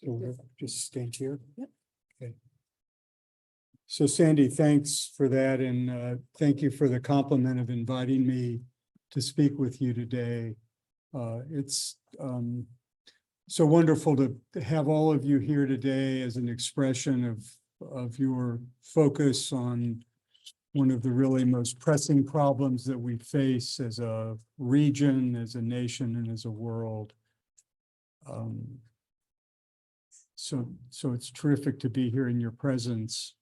We'll just stand here. Yep. Okay. So Sandy, thanks for that, and thank you for the compliment of inviting me to speak with you today. It's so wonderful to have all of you here today as an expression of your focus on one of the really most pressing problems that we face as a region, as a nation, and as a world. So it's terrific to be here in your presence.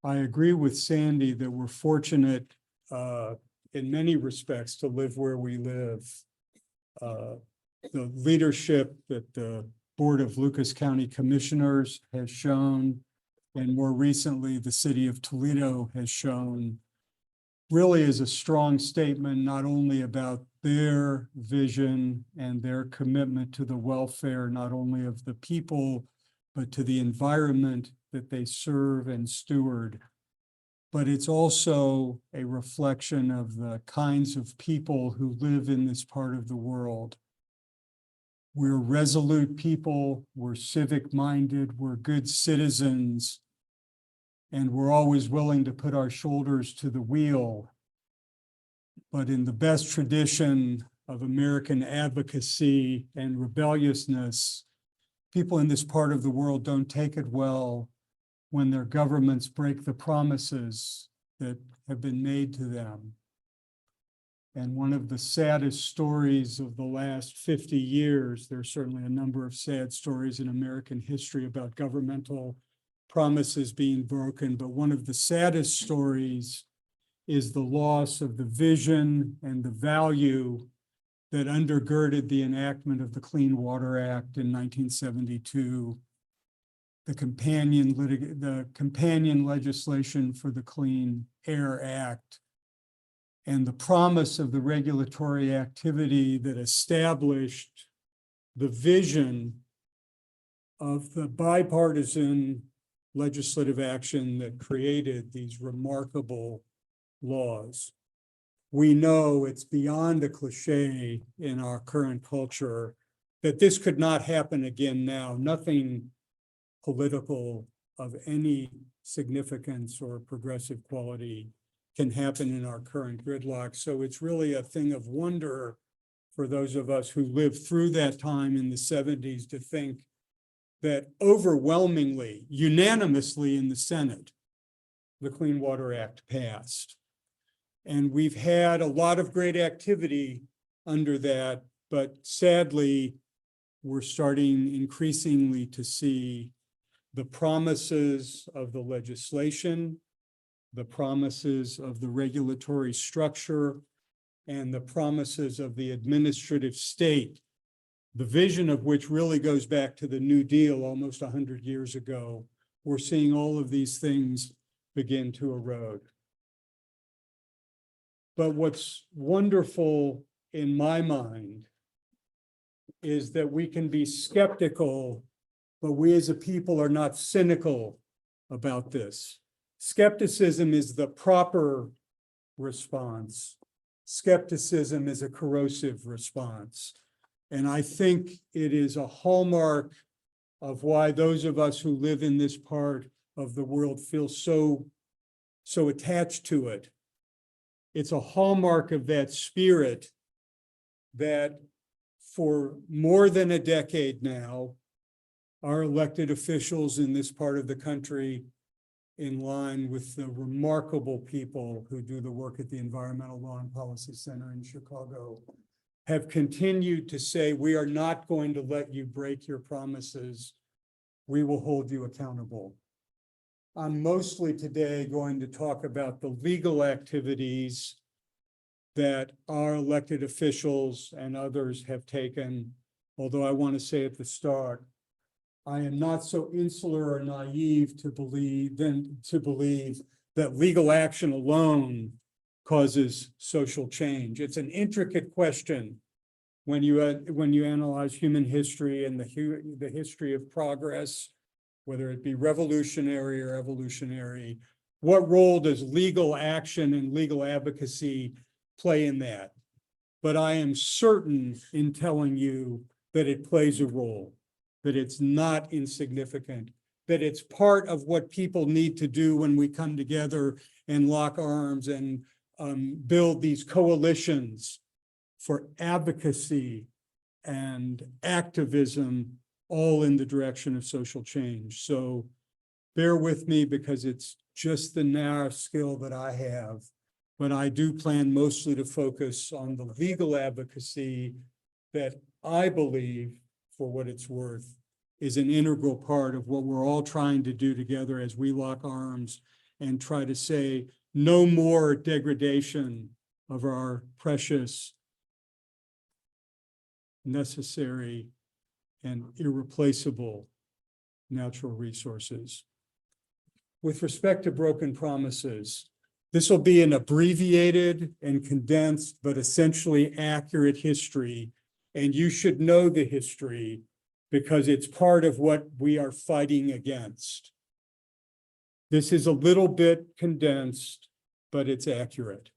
I agree with Sandy that we're fortunate in many respects to live where we live. The leadership that the Board of Lucas County Commissioners has shown, and more recently, the city of Toledo has shown, really is a strong statement, not only about their vision and their commitment to the welfare, not only of the people, but to the environment that they serve and steward. But it's also a reflection of the kinds of people who live in this part of the world. We're resolute people, we're civic-minded, we're good citizens, and we're always willing to put our shoulders to the wheel. But in the best tradition of American advocacy and rebelliousness, people in this part of the world don't take it well when their governments break the promises that have been made to them. And one of the saddest stories of the last 50 years, there's certainly a number of sad stories in American history about governmental promises being broken, but one of the saddest stories is the loss of the vision and the value that undergirded the enactment of the Clean Water Act in 1972, the companion legislation for the Clean Air Act, and the promise of the regulatory activity that established the vision of the bipartisan legislative action that created these remarkable laws. We know it's beyond a cliche in our current culture that this could not happen again now. Nothing political of any significance or progressive quality can happen in our current gridlock. So it's really a thing of wonder for those of us who lived through that time in the 70s to think that overwhelmingly, unanimously in the Senate, the Clean Water Act passed. And we've had a lot of great activity under that, but sadly, we're starting increasingly to see the promises of the legislation, the promises of the regulatory structure, and the promises of the administrative state, the vision of which really goes back to the New Deal almost 100 years ago. We're seeing all of these things begin to erode. But what's wonderful in my mind is that we can be skeptical, but we as a people are not cynical about this. Skepticism is the proper response. Skepticism is a corrosive response. And I think it is a hallmark of why those of us who live in this part of the world feel so attached to it. It's a hallmark of that spirit that for more than a decade now, our elected officials in this part of the country, in line with the remarkable people who do the work at the Environmental Law and Policy Center in Chicago, have continued to say, we are not going to let you break your promises. We will hold you accountable. I'm mostly today going to talk about the legal activities that our elected officials and others have taken, although I want to say at the start, I am not so insular or naive to believe that legal action alone causes social change. It's an intricate question when you analyze human history and the history of progress, whether it be revolutionary or evolutionary. What role does legal action and legal advocacy play in that? But I am certain in telling you that it plays a role. that it's not insignificant, that it's part of what people need to do when we come together and lock arms and build these coalitions for advocacy and activism, all in the direction of social change. So bear with me because it's just the narrow skill that I have, but I do plan mostly to focus on the legal advocacy that I believe, for what it's worth, is an integral part of what we're all trying to do together as we lock arms and try to say no more degradation of our precious, necessary, and irreplaceable natural resources. With respect to broken promises, this will be an abbreviated and condensed, but essentially accurate history. And you should know the history because it's part of what we are fighting against. This is a little bit condensed, but it's accurate.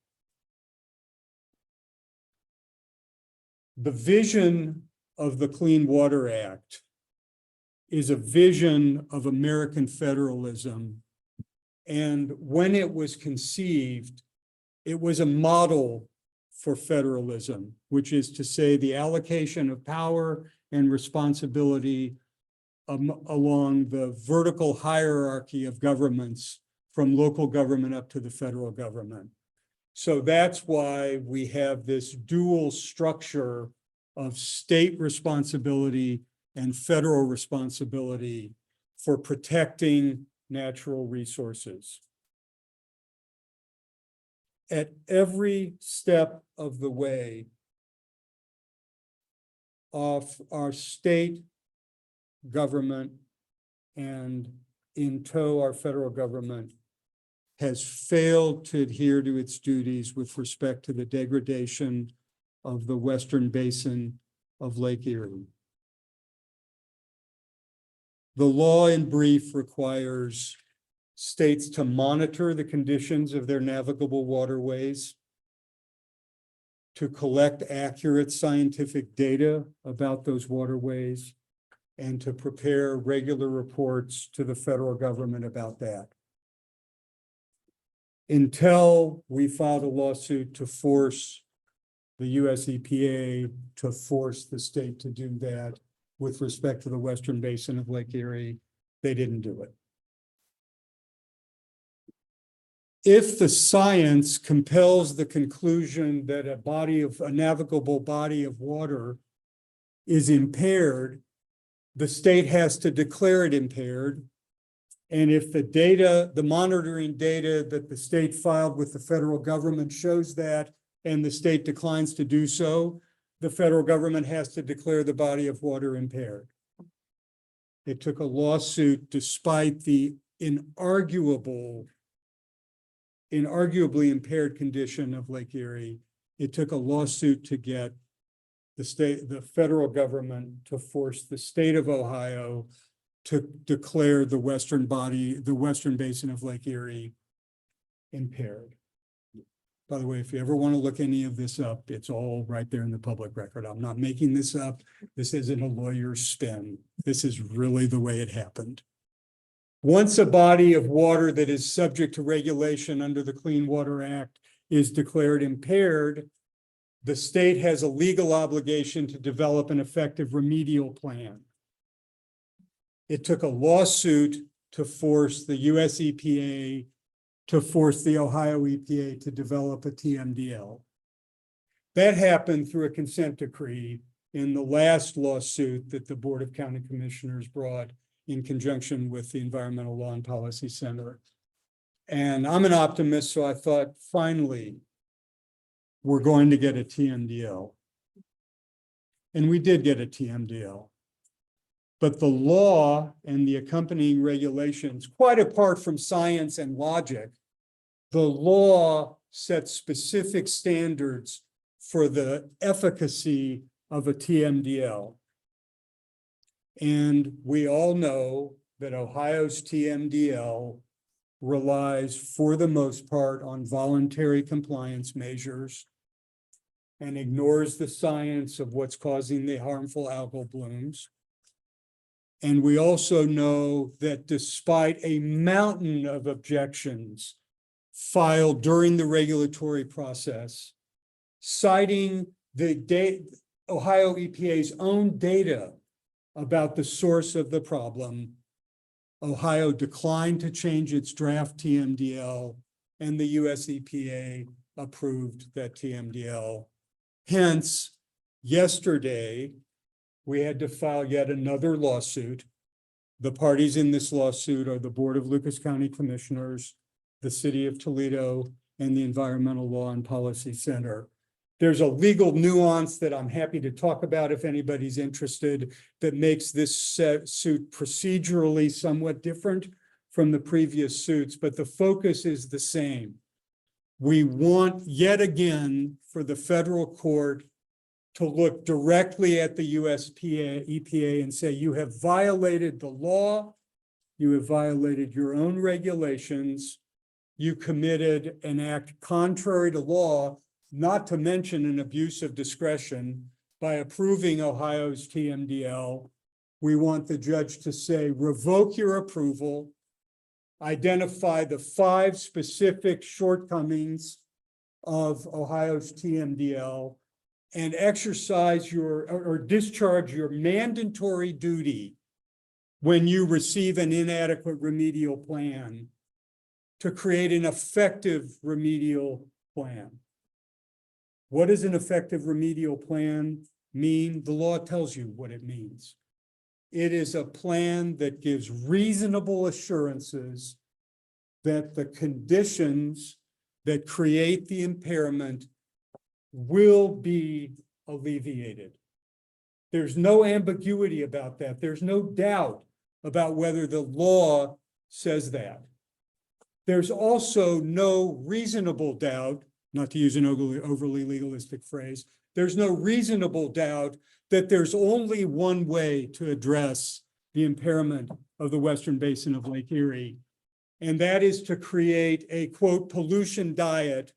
The vision of the Clean Water Act is a vision of American federalism. And when it was conceived, it was a model for federalism, which is to say the allocation of power and responsibility along the vertical hierarchy of governments from local government up to the federal government. So that's why we have this dual structure of state responsibility and federal responsibility for protecting natural resources. At every step of the way of our state government and in tow our federal government has failed to adhere to its duties with respect to the degradation of the western basin of Lake Erie. The law in brief requires states to monitor the conditions of their navigable waterways, to collect accurate scientific data about those waterways, and to prepare regular reports to the federal government about that. Until we filed a lawsuit to force the US EPA to force the state to do that with respect to the western basin of Lake Erie, they didn't do it. If the science compels the conclusion that a navigable body of water is impaired, the state has to declare it impaired. And if the data, the monitoring data that the state filed with the federal government shows that, and the state declines to do so, the federal government has to declare the body of water impaired. It took a lawsuit despite the inarguably impaired condition of Lake Erie. It took a lawsuit to get the federal government to force the state of Ohio to declare the western basin of Lake Erie impaired. By the way, if you ever want to look any of this up, it's all right there in the public record. I'm not making this up. This isn't a lawyer's spin. This is really the way it happened. Once a body of water that is subject to regulation under the Clean Water Act is declared impaired, the state has a legal obligation to develop an effective remedial plan. It took a lawsuit to force the US EPA to force the Ohio EPA to develop a TMDL. That happened through a consent decree in the last lawsuit that the Board of County Commissioners brought in conjunction with the Environmental Law and Policy Center. And I'm an optimist, so I thought, finally, we're going to get a TMDL. And we did get a TMDL. But the law and the accompanying regulations, quite apart from science and logic, the law sets specific standards for the efficacy of a TMDL. And we all know that Ohio's TMDL relies, for the most part, on voluntary compliance measures and ignores the science of what's causing the harmful algal blooms. And we also know that despite a mountain of objections filed during the regulatory process, citing the Ohio EPA's own data about the source of the problem, Ohio declined to change its draft TMDL, and the US EPA approved that TMDL. Hence, yesterday, we had to file yet another lawsuit. The parties in this lawsuit are the Board of Lucas County Commissioners, the City of Toledo, and the Environmental Law and Policy Center. There's a legal nuance that I'm happy to talk about if anybody's interested that makes this suit procedurally somewhat different from the previous suits, but the focus is the same. We want yet again for the federal court to look directly at the EPA and say, you have violated the law, you have violated your own regulations, you committed an act contrary to law, not to mention an abuse of discretion by approving Ohio's TMDL. We want the judge to say, revoke your approval, identify the 5 specific shortcomings of Ohio's TMDL, and exercise or discharge your mandatory duty when you receive an inadequate remedial plan to create an effective remedial plan. What does an effective remedial plan mean? The law tells you what it means. It is a plan that gives reasonable assurances that the conditions that create the impairment will be alleviated. There's no ambiguity about that. There's no doubt about whether the law says that. There's also no reasonable doubt, not to use an overly legalistic phrase, there's no reasonable doubt that there's only one way to address the impairment of the Western Basin of Lake Erie, and that is to create a, quote, pollution diet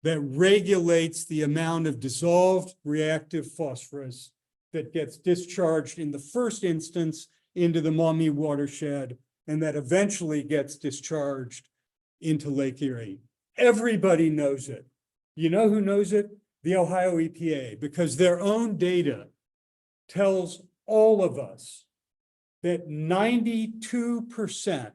that regulates the amount of dissolved reactive phosphorus that gets discharged in the first instance into the Maumee watershed, and that eventually gets discharged into Lake Erie. Everybody knows it. You know who knows it? The Ohio EPA, because their own data tells all of us that 92%,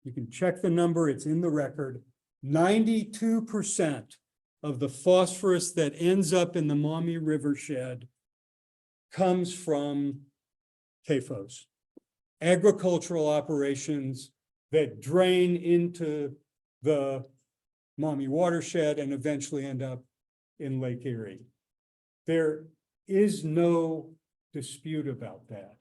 you can check the number, it's in the record, 92% of the phosphorus that ends up in the Maumee Rivershed comes from CAFOs, agricultural operations that drain into the Maumee watershed and eventually end up in Lake Erie. There is no dispute about that.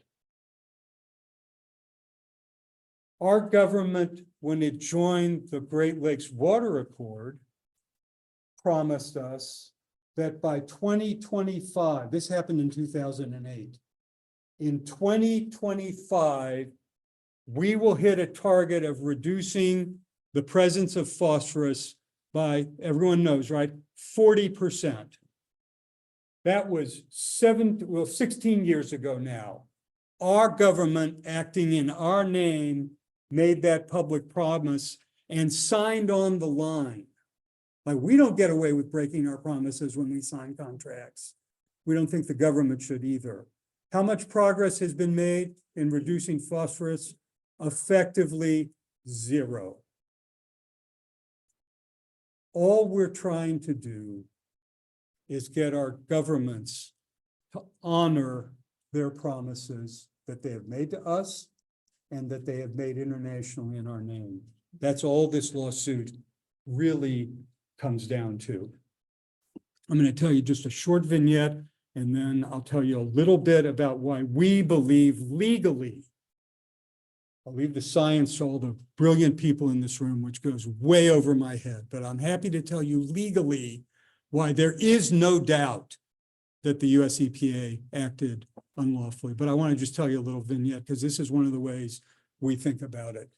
Our government, when it joined the Great Lakes Water Accord, promised us that by 2025, this happened in 2008, in 2025, we will hit a target of reducing the presence of phosphorus by, everyone knows, right, 40%. That was 16 years ago now. Our government, acting in our name, made that public promise and signed on the line. Like, we don't get away with breaking our promises when we sign contracts. We don't think the government should either. How much progress has been made in reducing phosphorus? Effectively zero. All we're trying to do is get our governments to honor their promises that they have made to us and that they have made internationally in our name. That's all this lawsuit really comes down to. I'm going to tell you just a short vignette, and then I'll tell you a little bit about why we believe legally. I'll leave the science to all the brilliant people in this room, which goes way over my head, but I'm happy to tell you legally why there is no doubt that the US EPA acted unlawfully. But I want to just tell you a little vignette because this is one of the ways we think about it.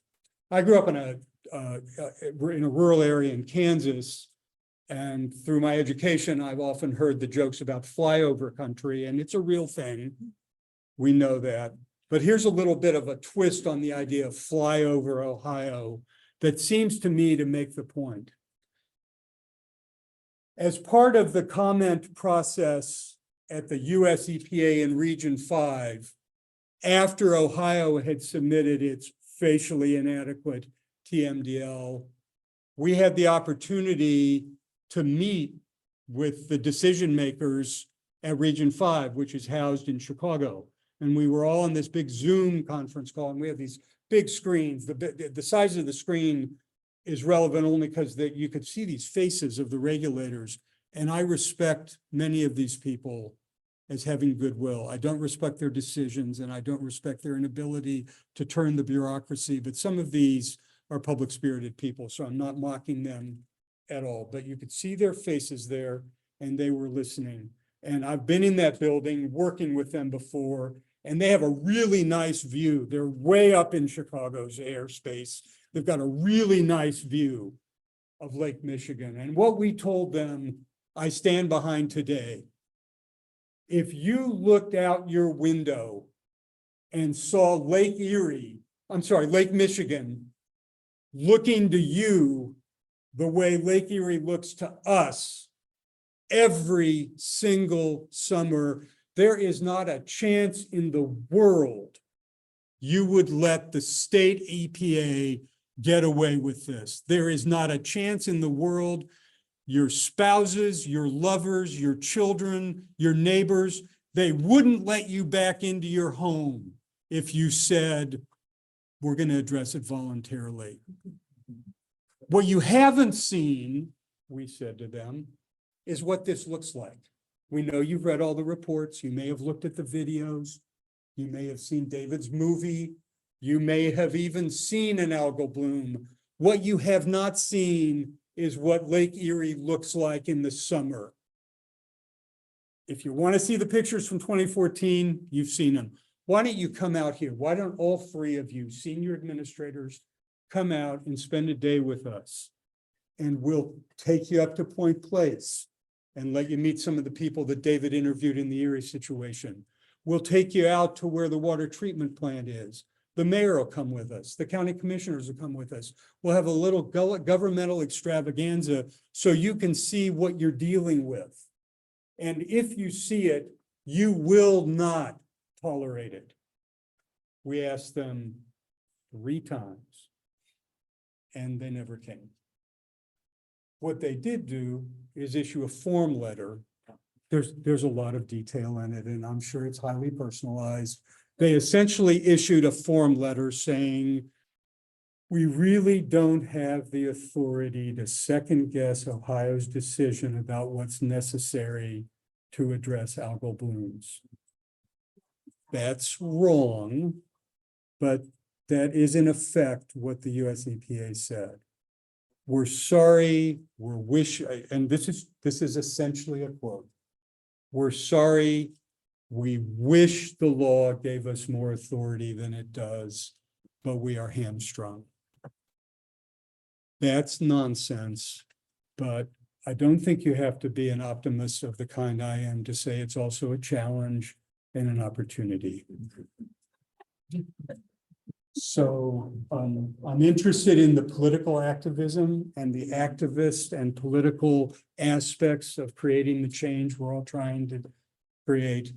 I grew up in a rural area in Kansas, and through my education, I've often heard the jokes about flyover country, and it's a real thing. We know that. But here's a little bit of a twist on the idea of flyover Ohio that seems to me to make the point. As part of the comment process at the US EPA in Region 5, after Ohio had submitted its facially inadequate TMDL, we had the opportunity to meet with the decision makers at Region 5, which is housed in Chicago. And we were all on this big Zoom conference call, and we had these big screens. The size of the screen is relevant only because you could see these faces of the regulators. And I respect many of these people as having goodwill. I don't respect their decisions, and I don't respect their inability to turn the bureaucracy, but some of these are public-spirited people, so I'm not mocking them at all. But you could see their faces there, and they were listening. And I've been in that building working with them before, and they have a really nice view. They're way up in Chicago's airspace. They've got a really nice view of Lake Michigan. And what we told them, I stand behind today. If you looked out your window and saw Lake Michigan looking to you the way Lake Erie looks to us every single summer, there is not a chance in the world you would let the state EPA get away with this. There is not a chance in the world. Your spouses, your lovers, your children, your neighbors, they wouldn't let you back into your home if you said, we're going to address it voluntarily. What you haven't seen, we said to them, is what this looks like. We know you've read all the reports. You may have looked at the videos. You may have seen David's movie. You may have even seen an algal bloom. What you have not seen is what Lake Erie looks like in the summer. If you want to see the pictures from 2014, you've seen them. Why don't you come out here? Why don't all three of you, senior administrators, come out and spend a day with us? And we'll take you up to Point Place and let you meet some of the people that David interviewed in the Erie situation. We'll take you out to where the water treatment plant is. The mayor will come with us. The county commissioners will come with us. We'll have a little governmental extravaganza so you can see what you're dealing with. And if you see it, you will not tolerate it. We asked them 3 times, and they never came. What they did do is issue a form letter. There's a lot of detail in it, and I'm sure it's highly personalized. They essentially issued a form letter saying, we really don't have the authority to second guess Ohio's decision about what's necessary to address algal blooms. That's wrong, but that is in effect what the US EPA said. We're sorry, and this is essentially a quote. We're sorry, we wish the law gave us more authority than it does, but we are hamstrung. That's nonsense, but I don't think you have to be an optimist of the kind I am to say it's also a challenge and an opportunity. So I'm interested in the political activism and the activist and political aspects of creating the change we're all trying to create.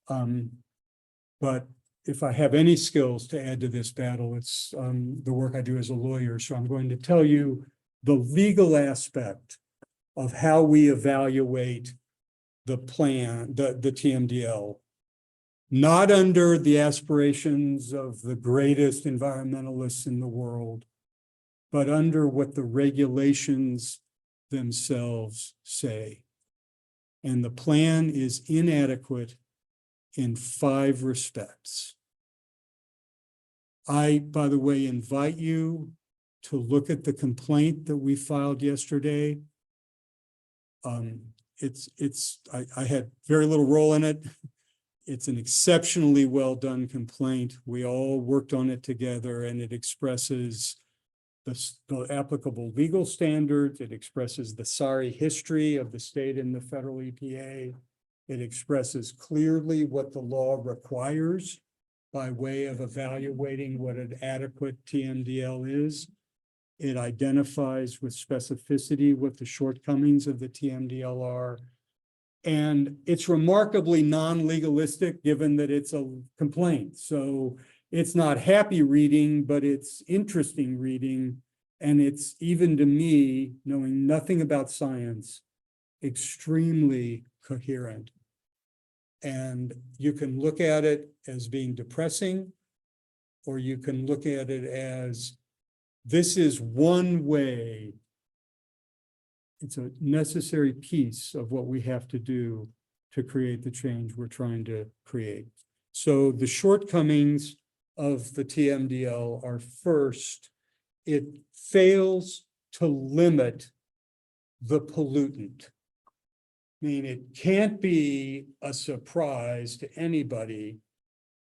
But if I have any skills to add to this battle, it's the work I do as a lawyer. So I'm going to tell you the legal aspect of how we evaluate the plan, the TMDL. Not under the aspirations of the greatest environmentalists in the world, but under what the regulations themselves say. And the plan is inadequate in 5 respects. I, by the way, invite you to look at the complaint that we filed yesterday. I had very little role in it. It's an exceptionally well done complaint. We all worked on it together, and it expresses the applicable legal standards. It expresses the sorry history of the state and the federal EPA. It expresses clearly what the law requires by way of evaluating what an adequate TMDL is. It identifies with specificity what the shortcomings of the TMDL are. And it's remarkably non-legalistic, given that it's a complaint. So it's not happy reading, but it's interesting reading. And it's, even to me, knowing nothing about science, extremely coherent. And you can look at it as being depressing, or you can look at it as, this is one way. It's a necessary piece of what we have to do to create the change we're trying to create. So the shortcomings of the TMDL are, first, it fails to limit the pollutant. I mean, it can't be a surprise to anybody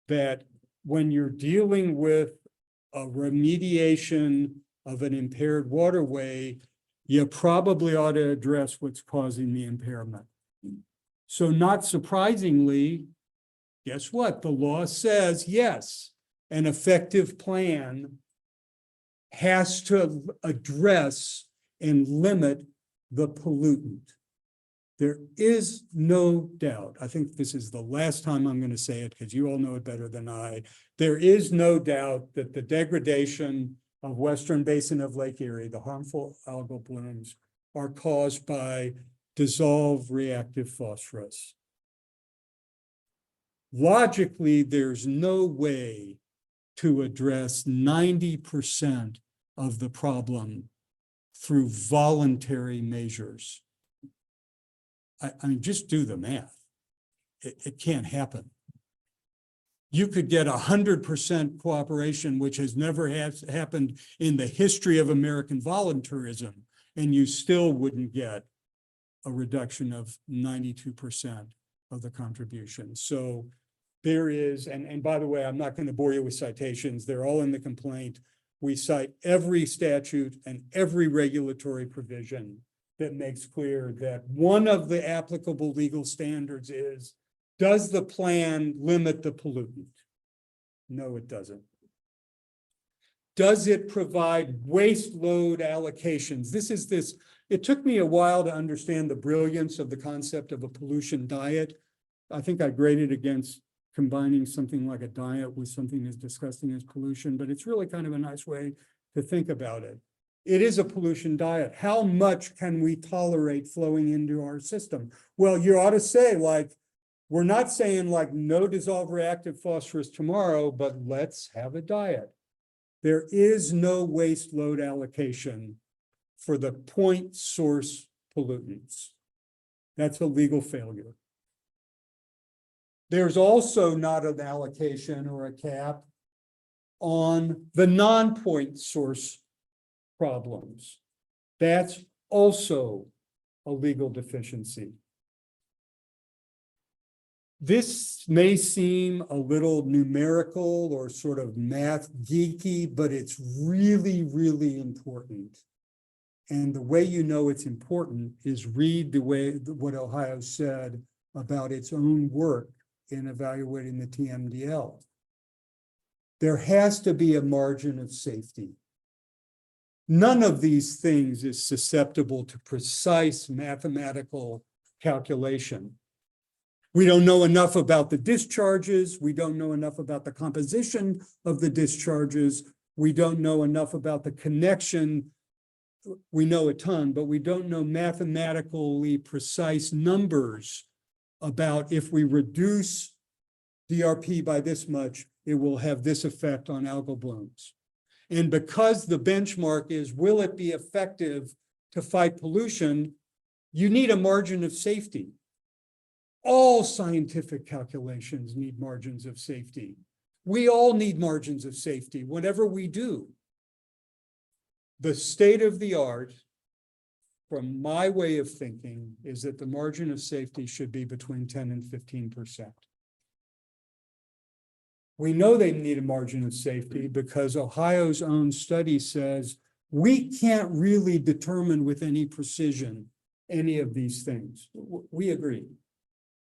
that when you're dealing with a remediation of an impaired waterway, you probably ought to address what's causing the impairment. So not surprisingly, guess what? The law says, yes, an effective plan has to address and limit the pollutant. There is no doubt, I think this is the last time I'm going to say it because you all know it better than I, there is no doubt that the degradation of Western Basin of Lake Erie, the harmful algal blooms, are caused by dissolved reactive phosphorus. Logically, there's no way to address 90% of the problem through voluntary measures. I mean, just do the math. It can't happen. You could get 100% cooperation, which has never happened in the history of American voluntarism, and you still wouldn't get a reduction of 92% of the contribution. So there is, and by the way, I'm not going to bore you with citations. They're all in the complaint. We cite every statute and every regulatory provision that makes clear that one of the applicable legal standards is, does the plan limit the pollutant? No, it doesn't. Does it provide waste load allocations? It took me a while to understand the brilliance of the concept of a pollution diet. I think I graded against combining something like a diet with something as disgusting as pollution, but it's really kind of a nice way to think about it. It is a pollution diet. How much can we tolerate flowing into our system? Well, you ought to say, like, we're not saying like no dissolved reactive phosphorus tomorrow, but let's have a diet. There is no waste load allocation for the point source pollutants. That's a legal failure. There's also not an allocation or a cap on the non-point source problems. That's also a legal deficiency. This may seem a little numerical or sort of math geeky, but it's really, really important. And the way you know it's important is read the way what Ohio said about its own work in evaluating the TMDL. There has to be a margin of safety. None of these things is susceptible to precise mathematical calculation. We don't know enough about the discharges. We don't know enough about the composition of the discharges. We don't know enough about the connection. We know a ton, but we don't know mathematically precise numbers about if we reduce DRP by this much, it will have this effect on algal blooms. And because the benchmark is, will it be effective to fight pollution, you need a margin of safety. All scientific calculations need margins of safety. We all need margins of safety, whatever we do. The state of the art, from my way of thinking, is that the margin of safety should be between 10 and 15%. We know they need a margin of safety because Ohio's own study says we can't really determine with any precision any of these things. We agree.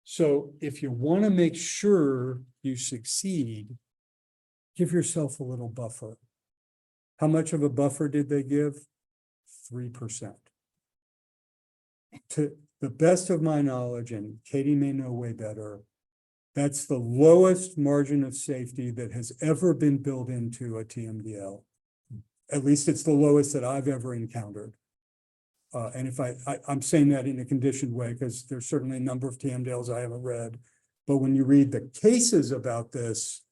So if you want to make sure you succeed, give yourself a little buffer. How much of a buffer did they give? 3%. To the best of my knowledge, and Katie may know way better, that's the lowest margin of safety that has ever been built into a TMDL. At least it's the lowest that I've ever encountered. And if I'm saying that in a conditioned way, because there's certainly a number of TMDLs I haven't read, but when you read the cases about this,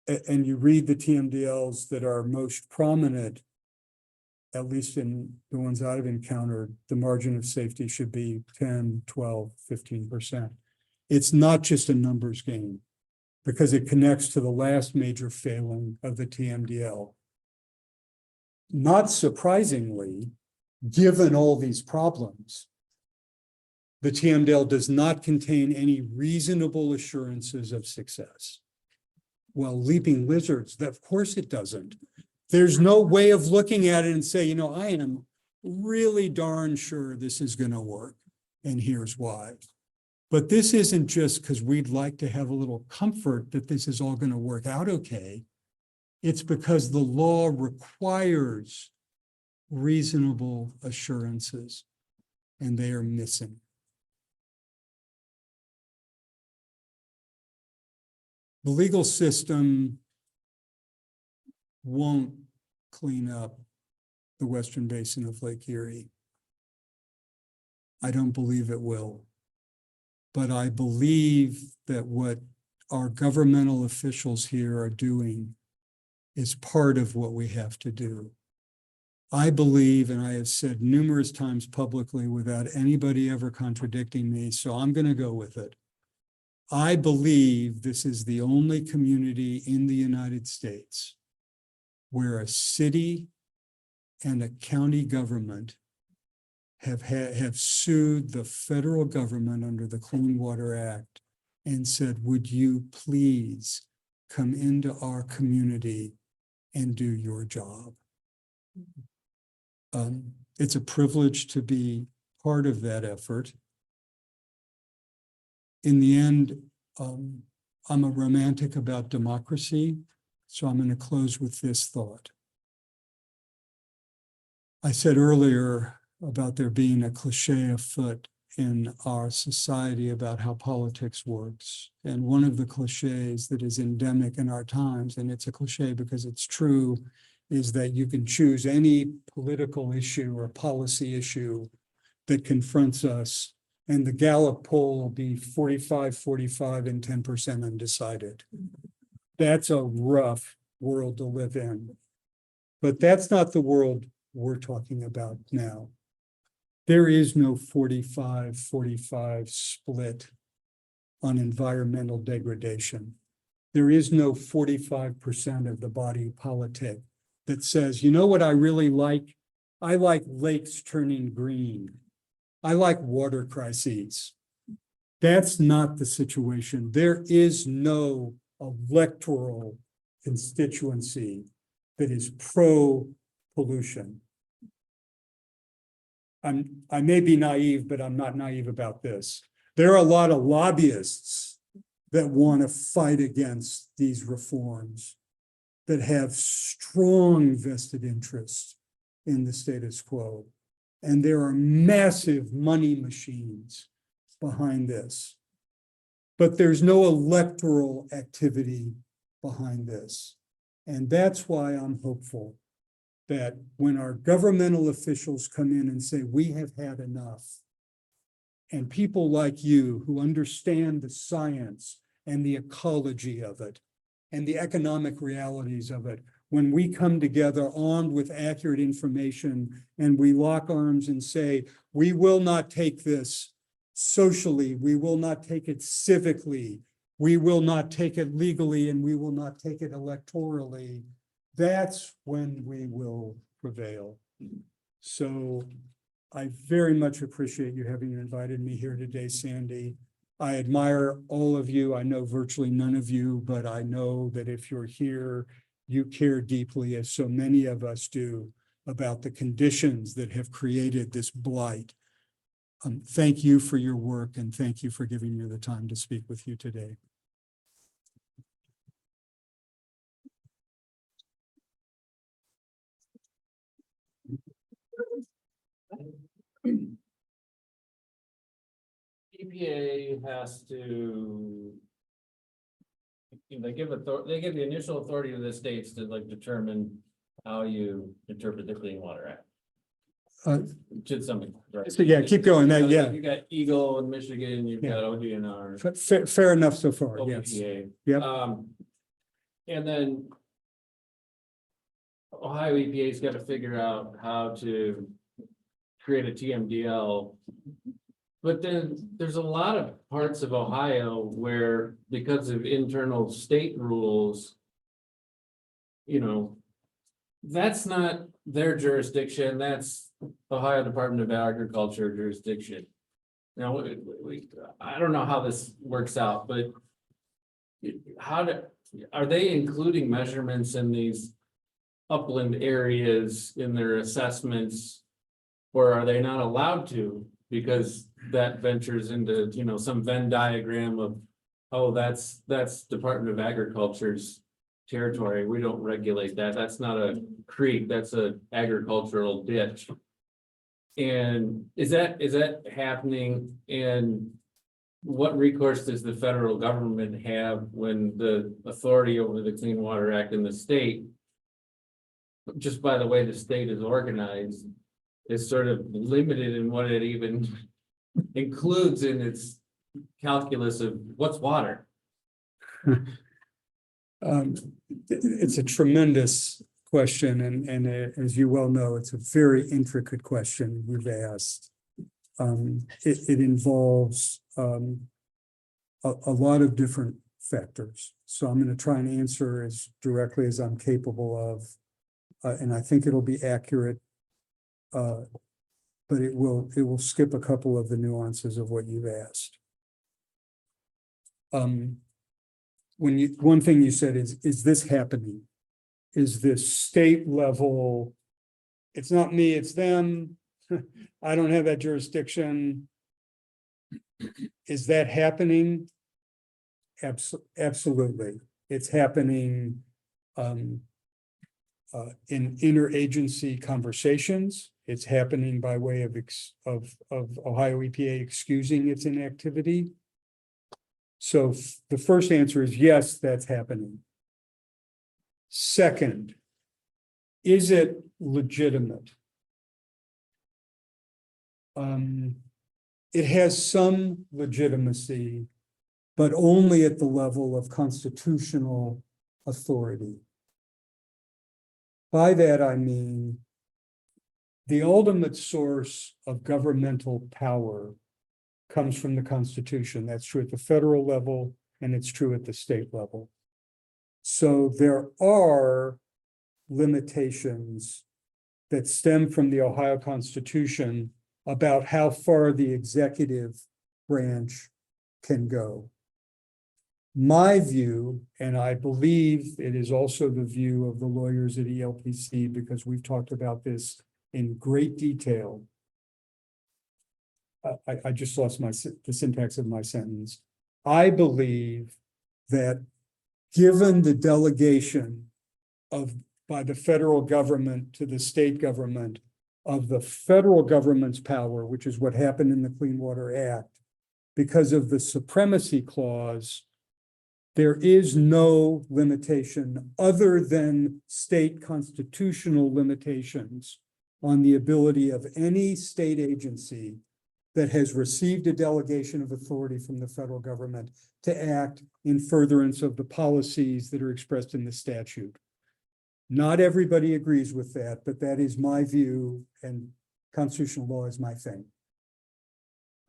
and you read the TMDLs that are most prominent, at least in the ones I've encountered, the margin of safety should be 10, 12, 15%. It's not just a numbers game, because it connects to the last major failing of the TMDL. Not surprisingly, given all these problems, the TMDL does not contain any reasonable assurances of success. Well, leaping lizards, of course it doesn't. There's no way of looking at it and say, I am really darn sure this is going to work, and here's why. But this isn't just because we'd like to have a little comfort that this is all going to work out okay. It's because the law requires reasonable assurances, and they are missing. The legal system won't clean up the Western Basin of Lake Erie. I don't believe it will. But I believe that what our governmental officials here are doing is part of what we have to do. I believe, and I have said numerous times publicly without anybody ever contradicting me, so I'm going to go with it. I believe this is the only community in the United States where a city and a county government have sued the federal government under the Clean Water Act and said, would you please come into our community and do your job? It's a privilege to be part of that effort. In the end, I'm a romantic about democracy, so I'm going to close with this thought. I said earlier about there being a cliche afoot in our society about how politics works. And one of the cliches that is endemic in our times, and it's a cliche because it's true, is that you can choose any political issue or policy issue that confronts us, and the Gallup poll will be 45-45 and 10% undecided. That's a rough world to live in. But that's not the world we're talking about now. There is no 45-45 split on environmental degradation. There is no 45% of the body politic that says, you know what I really like? I like lakes turning green. I like water crises. That's not the situation. There is no electoral constituency that is pro-pollution. I may be naive, but I'm not naive about this. There are a lot of lobbyists that want to fight against these reforms, that have strong vested interests in the status quo. And there are massive money machines behind this. But there's no electoral activity behind this. And that's why I'm hopeful that when our governmental officials come in and say, we have had enough, and people like you who understand the science and the ecology of it and the economic realities of it, when we come together armed with accurate information and we lock arms and say, we will not take this socially, we will not take it civically, we will not take it legally, and we will not take it electorally, that's when we will prevail. So I very much appreciate you having invited me here today, Sandy. I admire all of you. I know virtually none of you, but I know that if you're here, you care deeply, as so many of us do, about the conditions that have created this blight. Thank you for your work, and thank you for giving me the time to speak with you today. EPA has to. They give the initial authority to the states to like determine how you interpret the Clean Water Act. To some extent, right? So yeah, keep going. That, yeah, You got Eagle in Michigan, you've Yeah. got ODNR. fair enough so far. Yes. OPPA. Yep. And then Ohio EPA's got to figure out how to create a TMDL. But then there's a lot of parts of Ohio where, because of internal state rules, that's not their jurisdiction, that's Ohio Department of Agriculture jurisdiction. Now, I don't know how this works out, but are they including measurements in these upland areas in their assessments? Or are they not allowed to, because that ventures into, some Venn diagram of, oh, that's Department of Agriculture's territory, we don't regulate that, that's not a creek, that's a agricultural ditch. And is that happening? And what recourse does the federal government have when the authority over the Clean Water Act in the state, just by the way the state is organized, is sort of limited in what it even includes in its calculus of what's water? It's a tremendous question, and as you well know, it's a very intricate question you've asked. It involves a lot of different factors. So I'm going to try and answer as directly as I'm capable of, and I think it'll be accurate. But it will skip a couple of the nuances of what you've asked. One thing you said is this happening? Is this state level? It's not me, it's them. I don't have that jurisdiction. Is that happening? Absolutely. It's happening in interagency conversations. It's happening by way of Ohio EPA excusing its inactivity. So the first answer is yes, that's happening. Second, is it legitimate? It has some legitimacy, but only at the level of constitutional authority. By that, I mean, the ultimate source of governmental power comes from the Constitution. That's true at the federal level, and it's true at the state level. So there are limitations that stem from the Ohio Constitution about how far the executive branch can go. My view, and I believe it is also the view of the lawyers at ELPC, because we've talked about this in great detail. I just lost the syntax of my sentence. I believe that given the delegation by the federal government to the state government of the federal government's power, which is what happened in the Clean Water Act, because of the supremacy clause, there is no limitation other than state constitutional limitations on the ability of any state agency that has received a delegation of authority from the federal government to act in furtherance of the policies that are expressed in the statute. Not everybody agrees with that, but that is my view, and constitutional law is my thing.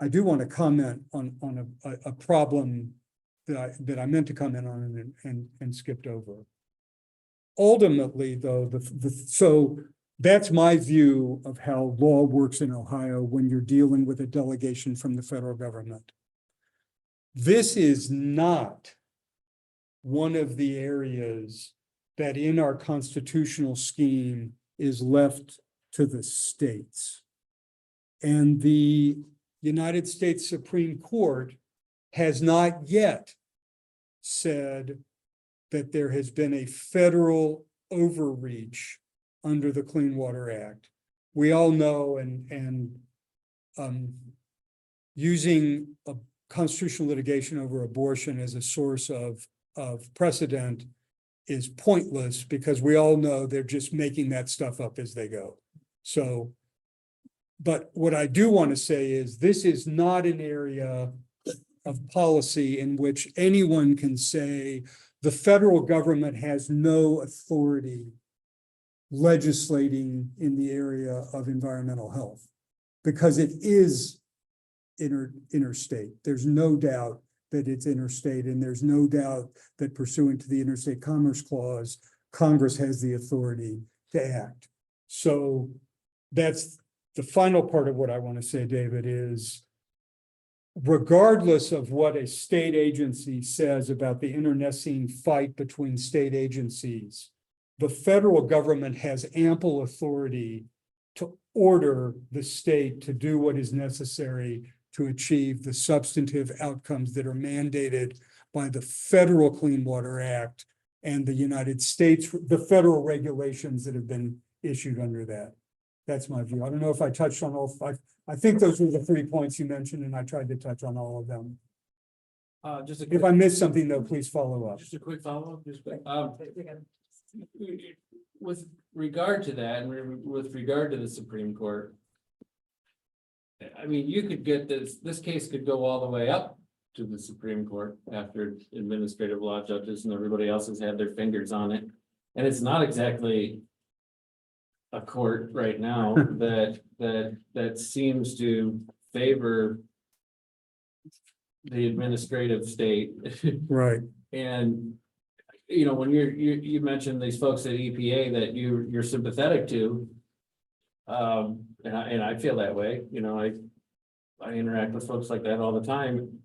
I do want to comment on a problem that I meant to comment on and skipped over. Ultimately, though, so that's my view of how law works in Ohio when you're dealing with a delegation from the federal government. This is not one of the areas that in our constitutional scheme is left to the states. And the United States Supreme Court has not yet said that there has been a federal overreach under the Clean Water Act. We all know, and using a constitutional litigation over abortion as a source of precedent is pointless because we all know they're just making that stuff up as they go. So, but what I do want to say is this is not an area of policy in which anyone can say the federal government has no authority legislating in the area of environmental health, because it is interstate. There's no doubt that it's interstate, and there's no doubt that pursuant to the Interstate Commerce Clause, Congress has the authority to act. So that's the final part of what I want to say, David, is regardless of what a state agency says about the internecine fight between state agencies, the federal government has ample authority to order the state to do what is necessary to achieve the substantive outcomes that are mandated by the Federal Clean Water Act and the United States, the federal regulations that have been issued under that. That's my view. I don't know if I touched on all five. I think those were the 3 points you mentioned, and I tried to touch on all of them. Just a If quick, I missed something, though, please follow up. just a quick follow-up, with regard to that, and with regard to the Supreme Court. I mean, you could get this case could go all the way up to the Supreme Court after administrative law judges and everybody else has had their fingers on it. And it's not exactly a court right now that seems to favor the administrative state. Right. And, you know, when you mentioned these folks at EPA that you're sympathetic to, and I feel that way, you know, I interact with folks like that all the time.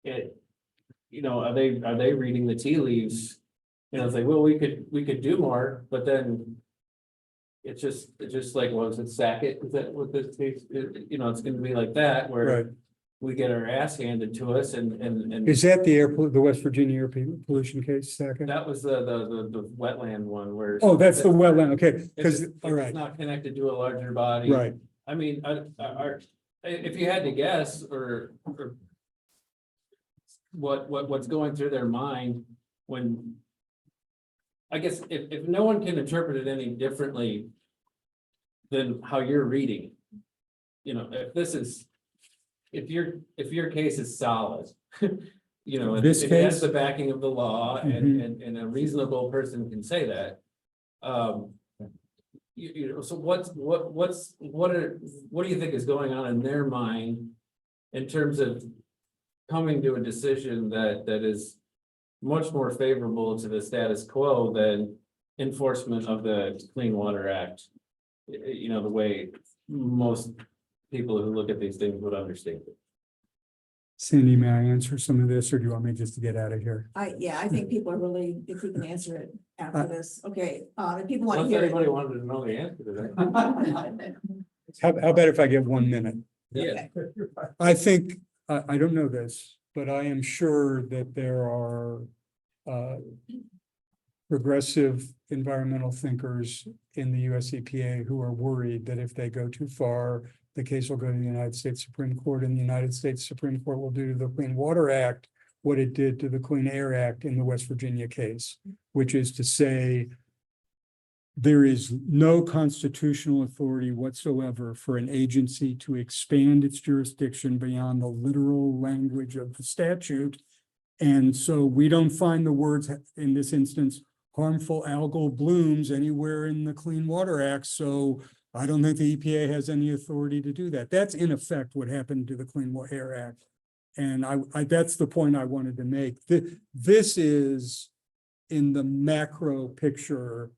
You know, are they reading the tea leaves? You know, it's like, well, we could do more, but then it's just like, well, is it sack it? Is that what this case? You know, it's going to be like that where Right. we get our ass handed to us, and Is that the West Virginia air pollution case, second? that was the wetland one where. Oh, that's the wetland, okay, If because, it's all right, not connected to a larger body. right. I mean, if you had to guess, or what's going through their mind when, I guess, if no one can interpret it any differently than how you're reading, you know, if your case is solid, you know, if This it has case? the backing of the law Mhm. and a reasonable person can say that, you know, so what do you think is going on in their mind in terms of coming to a decision that is much more favorable to the status quo than enforcement of the Clean Water Act? You know, the way most people who look at these things would understand it. Sandy, may I answer some of this, or do you want me just to get out of here? Yeah, I think people are really, if we can answer it after this, okay, if people want to Unless hear it. anybody wanted to know the answer to that. How about if I get 1 minute? Yeah. I think, I don't know this, but I am sure that there are progressive environmental thinkers in the US EPA who are worried that if they go too far, the case will go to the United States Supreme Court, and the United States Supreme Court will do to the Clean Water Act what it did to the Clean Air Act in the West Virginia case, which is to say there is no constitutional authority whatsoever for an agency to expand its jurisdiction beyond the literal language of the statute. And so we don't find the words, in this instance, harmful algal blooms anywhere in the Clean Water Act. So I don't think the EPA has any authority to do that. That's in effect what happened to the Clean Air Act. And I that's the point I wanted to make. This is, in the macro picture,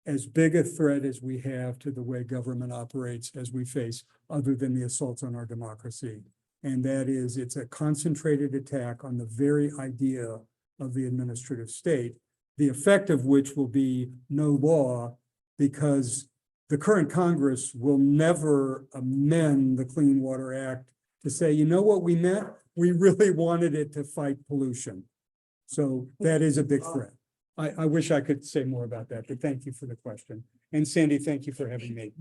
as big a threat as we have to the way government operates as we face, other than the assaults on our democracy. And that is, it's a concentrated attack on the very idea of the administrative state, the effect of which will be no law, because the current Congress will never amend the Clean Water Act to say, you know what we meant? We really wanted it to fight pollution. So that is a big threat. I wish I could say more about that, but thank you for the question. And Sandy, thank you for having me.